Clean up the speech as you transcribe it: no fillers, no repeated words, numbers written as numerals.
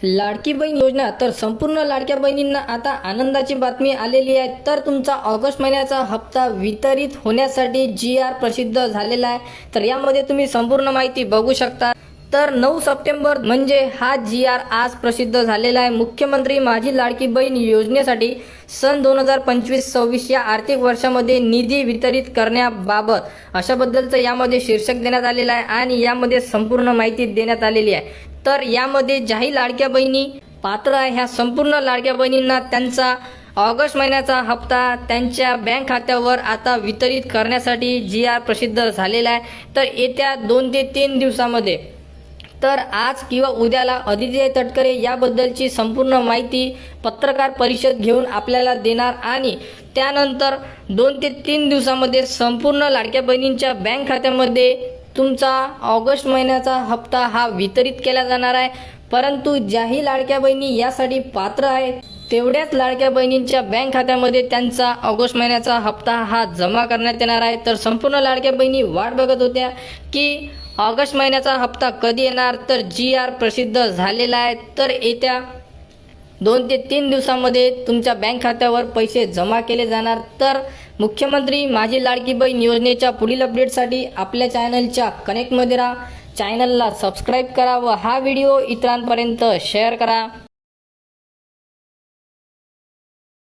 लाडकी बहीण योजना तर संपूर्ण लाडक्या बहिणींना आता आनंदाची बातमी आलेली आहे। तर तुमचा ऑगस्ट महिन्याचा हप्ता वितरित होण्यासाठी GR प्रसिद्ध झालेला आहे। तर यामध्ये तुम्ही संपूर्ण माहिती बघू शकता। तर 9 सप्टेंबर म्हणजे हा GR आज प्रसिद्ध झालेला आहे। मुख्यमंत्री माझी लाडकी बहीण योजनेसाठी सन 2025-26 या आर्थिक वर्षामध्ये निधी वितरित करण्याबाबत अशाबद्दलचं यामध्ये शीर्षक देण्यात आलेलं आहे आणि यामध्ये संपूर्ण माहिती देण्यात आलेली आहे। तर यामध्ये ज्याही लाडक्या बहिणी पात्र आहे ह्या संपूर्ण लाडक्या बहिणींना त्यांचा ऑगस्ट महिन्याचा हप्ता त्यांच्या बँक खात्यावर आता वितरित करण्यासाठी GR प्रसिद्ध झालेला आहे। तर येत्या 2 ते 3 दिवसामध्ये तर आज किंवा उद्याला आदित्य तटकरे याबद्दलची संपूर्ण माहिती पत्रकार परिषद घेऊन आपल्याला देणार आणि त्यानंतर 2 ते 3 दिवसामध्ये संपूर्ण लाडक्या बहिणींच्या बँक खात्यामध्ये तुमचा ऑगस्ट महिन्याचा हप्ता हा वितरित केला जाणार आहे। परंतु ज्याही लाडक्या बहिणी यासाठी पात्र आहेत तेवढ्याच लाडक्या बहिणींच्या बँक खात्यामध्ये त्यांचा ऑगस्ट महिन्याचा हप्ता हा जमा करण्यात येणार आहे। तर संपूर्ण लाडक्या बहिणी वाट बघत होत्या की ऑगस्ट महिन्याचा हप्ता कधी येणार। तर GR प्रसिद्ध झालेला आहे। तर येत्या 2 ते 3 दिवसामध्ये तुमच्या बँक खात्यावर पैसे जमा केले जाणार। तर मुख्यमंत्री माझी लाडकी बहीण योजनेच्या पुढील अपडेटसाठी आपल्या चॅनलच्या कनेक्टमध्ये राहा, चॅनलला सबस्क्राईब करा व हा व्हिडिओ इतरांपर्यंत शेअर करा।